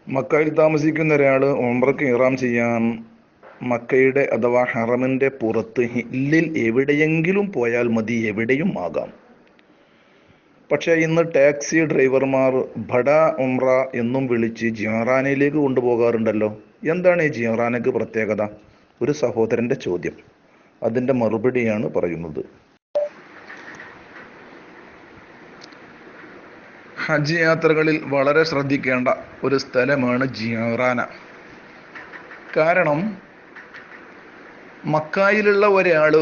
മക്കയിൽ താമസിക്കുന്ന ഒരാൾ ഉംറക്ക് ഇഹ്റാം ചെയ്യാൻ മക്കയുടെ അഥവാ ഹറമിൻ്റെ പുറത്ത് ഹില്ലിൽ എവിടെയെങ്കിലും പോയാൽ മതി, എവിടെയും ആകാം. പക്ഷേ ഇന്ന് ടാക്സി ഡ്രൈവർമാർ ബഡ ഉംറ എന്നും വിളിച്ച് ജിഹ്റാനയിലേക്ക് കൊണ്ടുപോകാറുണ്ടല്ലോ. എന്താണ് ഈ ജിഹ്റാനയ്ക്ക് പ്രത്യേകത? ഒരു സഹോദരൻ്റെ ചോദ്യം. അതിൻ്റെ മറുപടിയാണ് പറയുന്നത്. ഹജ്ജ് യാത്രകളിൽ വളരെ ശ്രദ്ധിക്കേണ്ട ഒരു സ്ഥലമാണ് ജിഹ്റാന. കാരണം മക്കായിലുള്ള ഒരാൾ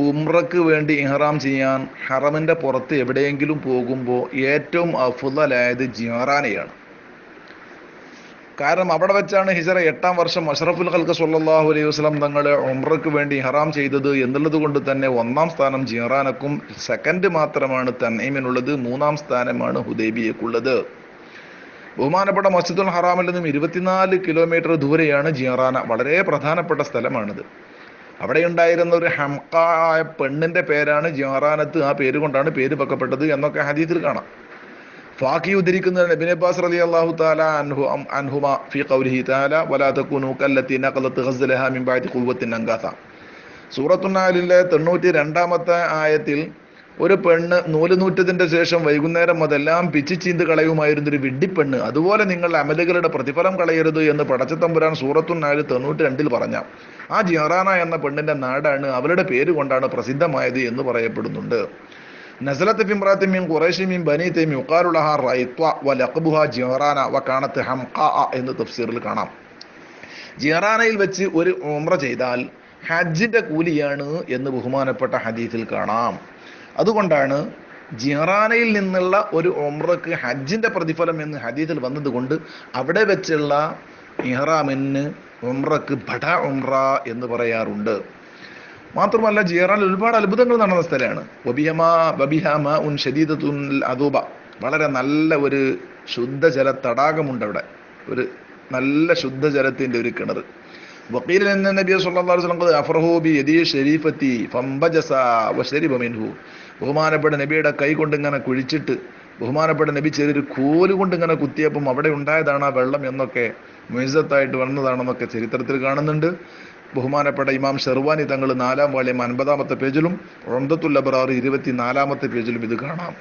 ഉംറക്ക് വേണ്ടി ഇഹ്റാം ചെയ്യാൻ ഹറമിൻ്റെ പുറത്ത് എവിടെയെങ്കിലും പോകുമ്പോൾ ഏറ്റവും അഫ്ളലായത് ജിഹ്റാനയാണ്. കാരണം അവിടെ വെച്ചാണ് ഹിജറ 8-ാം വർഷം അഷ്റഫുൽ ഖൽഖ് സ്വല്ലല്ലാഹു അലൈഹി വസല്ലം തങ്ങൾ ഉംറക്ക് വേണ്ടി ഇഹ്റാം ചെയ്തത് എന്നുള്ളത് കൊണ്ട് തന്നെ 1-ാം സ്ഥാനം ജിഹ്റാനക്കും, സെക്കൻഡ് മാത്രമാണ് തൻഈമിനുള്ളത്, 3-ാം സ്ഥാനമാണ് ഹുദൈബിയക്കുള്ളത്. ബഹുമാനപ്പെട്ട മസ്ജിദുൽ ഹറാമിൽ നിന്നും 24 കിലോമീറ്റർ ദൂരെയാണ് ജിഹ്റാന. വളരെ പ്രധാനപ്പെട്ട സ്ഥലമാണിത്. അവിടെ ഉണ്ടായിരുന്ന ഒരു ഹംഖായ പെണ്ണിന്റെ പേരാണ് ജിഹ്റാനത്ത്. ആ പേര് കൊണ്ടാണ് പേര് വെക്കപ്പെട്ടത് എന്നൊക്കെ ഹദീസിൽ കാണാം. ഫാഖി ഉദ്ധരിക്കുന്ന ഇബ്നു അബ്ബാസ് റളിയല്ലാഹു തആല അൻഹുമ ഫീ ഖൗലിഹി തആല വലാ തകൂനു കല്ലത്തി നഖലത് ഗസ്ലഹാ മിൻ ബഅദി ഖുവ്വത്തിൻ അൻകാസ. സൂറത്തുൻ നാലിലെ 92-ാമത്തെ ആയത്തിൽ ഒരു പെണ്ണ് നൂല് നൂറ്റതിന്റെ ശേഷം വൈകുന്നേരം അതെല്ലാം പിച്ചി ചീന്ത് കളയുമായിരുന്നൊരു വിഡ്ഢിപ്പെണ്ണ്, അതുപോലെ നിങ്ങൾ അമലുകളുടെ പ്രതിഫലം കളയരുത് എന്ന് പടച്ചതമ്പുരാൻ സൂറത്തുൻ നാല് 92-ൽ പറഞ്ഞ ആ ജിഹ്റാന എന്ന പെണ്ണിന്റെ നാടാണ്, അവളുടെ പേര് കൊണ്ടാണ് പ്രസിദ്ധമായത് എന്ന് പറയപ്പെടുന്നുണ്ട്. നസലത്ത് ഫിംറാത്തി മിൻ ഖുറൈശി മിൻ ബനി തൈം യുഖാലു ലഹാ റൈത്വ വലഖബുഹാ ജിഹ്റാന വകാനത്ത് ഹംഖാ എന്ന് തഫ്സീറിൽ കാണാം. ജിഹ്റാനയിൽ വെച്ച് ഒരു ഉംറ ചെയ്താൽ ഹജ്ജിന്റെ കൂലിയാണ് എന്ന് ബഹുമാനപ്പെട്ട ഹദീസിൽ കാണാം. അതുകൊണ്ടാണ് ജിഹ്റാനയിൽ നിന്നുള്ള ഒരു ഉംറക്ക് ഹജ്ജിന്റെ പ്രതിഫലം എന്ന് ഹദീസിൽ വന്നതുകൊണ്ട് അവിടെ വെച്ചുള്ള ഇഹ്റാമിന് ഉംറക്ക് ബഡ ഉംറ എന്ന് പറയാറുണ്ട്. മാത്രമല്ല ജിഹ്റാനിൽ ഒരുപാട് അത്ഭുതങ്ങൾ നടന്ന സ്ഥലമാണ്. വളരെ നല്ല ഒരു ശുദ്ധജല തടാകമുണ്ട് അവിടെ, ഒരു നല്ല ശുദ്ധജലത്തിന്റെ ഒരു കിണർ. വഖീല അന്ന നബി സല്ലല്ലാഹു അലൈഹി വസല്ലം അഫറഹു ബി യദി ശരീഫത്തി ഫംബജസ വശരിബ മിൻഹു. ബഹുമാനപ്പെട്ട നബിയുടെ കൈ കൊണ്ട് ഇങ്ങനെ കുഴിച്ചിട്ട് ബഹുമാനപ്പെട്ട നബി ചെറിയൊരു കോല് കൊണ്ട് ഇങ്ങനെ കുത്തിയപ്പം അവിടെ ഉണ്ടായതാണ് ആ വെള്ളം എന്നൊക്കെ മുഇസത്തായിട്ട് വന്നതാണെന്നൊക്കെ ചരിത്രത്തിൽ കാണുന്നുണ്ട്. ബഹുമാനപ്പെട്ട ഇമാം ഷെർവാനി തങ്ങൾ 4-ാം വാള്യം 50-ാമത്തെ പേജിലും ഉംദത്തുൽ അബ്റാർ 24-ാമത്തെ പേജിലും ഇത് കാണാം.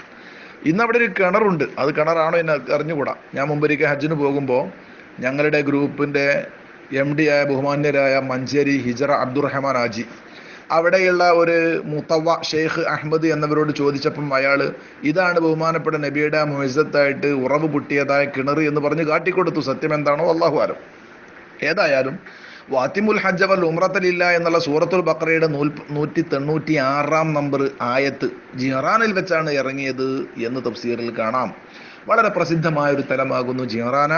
ഇന്ന് അവിടെ ഒരു കിണറുണ്ട്. അത് കിണറാണോ എന്ന് അറിഞ്ഞുകൂടാ. ഞാൻ മുമ്പൊരിക്കൽ ഹജ്ജിന് പോകുമ്പോൾ ഞങ്ങളുടെ ഗ്രൂപ്പിന്റെ MD ആയ ബഹുമാന്യരായ മഞ്ചേരി ഹിജറ അബ്ദുറഹ്മാൻ ആജി അവിടെയുള്ള ഒരു മുത്തവ ഷെയ്ഖ് അഹമ്മദ് എന്നവരോട് ചോദിച്ചപ്പം അയാൾ ഇതാണ് ബഹുമാനപ്പെട്ട നബിയുടെ മുഇസത്തായിട്ട് ഉറവ് പൊട്ടിയതായ കിണർ എന്ന് പറഞ്ഞ് കാട്ടിക്കൊടുത്തു. സത്യം എന്താണോ അല്ലാഹു അലം. ഏതായാലും വാത്തിമുൽ ഹജ്ജ വൽ ഉംറത ലില്ലാഹ് എന്നുള്ള സൂറത്തുൽ ബഖറയുടെ 196-ാം നമ്പർ ആയത്ത് ജിഹ്റാനിൽ വെച്ചാണ് ഇറങ്ങിയത് എന്ന് തഫ്സീറിൽ കാണാം. വളരെ പ്രസിദ്ധമായ ഒരു സ്ഥലമാകുന്നു ജിഹ്റാന.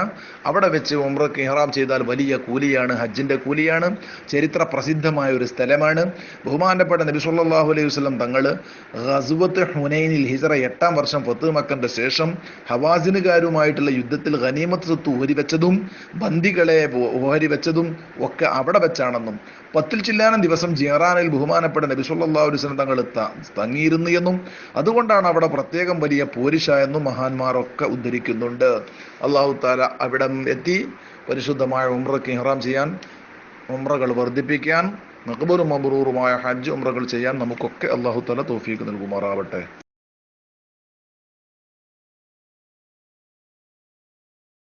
അവിടെ വെച്ച് ഉംറക്ക് ഇഹ്റാം ചെയ്താൽ വലിയ കൂലിയാണ്, ഹജ്ജിന്റെ കൂലിയാണ്. ചരിത്ര പ്രസിദ്ധമായ ഒരു സ്ഥലമാണ്. ബഹുമാനപ്പെട്ട നബി സല്ലല്ലാഹു അലൈഹി വസല്ലം തങ്ങൾ ഗസ്വത്ത് ഹുനൈനിൽ ഹിജറ 8-ാം വർഷം ഫത്ഹ് മക്കന്റെ ശേഷം ഹവാസിനുകാരുമായിട്ടുള്ള യുദ്ധത്തിൽ ഗനീമത്ത് സ്വത്ത് ഓഹരിവെച്ചതും ബന്ദികളെ ഓഹരിവെച്ചതും ഒക്കെ അവിടെ വെച്ചാണെന്നും 10 ചില്ലാനം ദിവസം ജിഹ്റാനിൽ ബഹുമാനപ്പെട്ട നബി സല്ലല്ലാഹു അലൈഹി വസല്ലം തങ്ങൾ തങ്ങിയിരുന്നു എന്നും അതുകൊണ്ടാണ് അവിടെ പ്രത്യേകം വലിയ പോരിശ എന്നും മഹാന്മാർ ഒക്കെ ഉദ്ധരിക്കുന്നുണ്ട്. അല്ലാഹു തആല അവിടെ എത്തി പരിശുദ്ധമായ ഉംറക്ക് ഇഹ്റാം ചെയ്യാൻ, ഉംറകൾ വർദ്ധിപ്പിക്കാൻ, മഖ്ബൂലും മബ്റൂറുമായ ഹജ്ജ് ഉംറകൾ ചെയ്യാൻ നമുക്കൊക്കെ അല്ലാഹു തആല തൗഫീഖ് നൽകുമാറാവട്ടെ.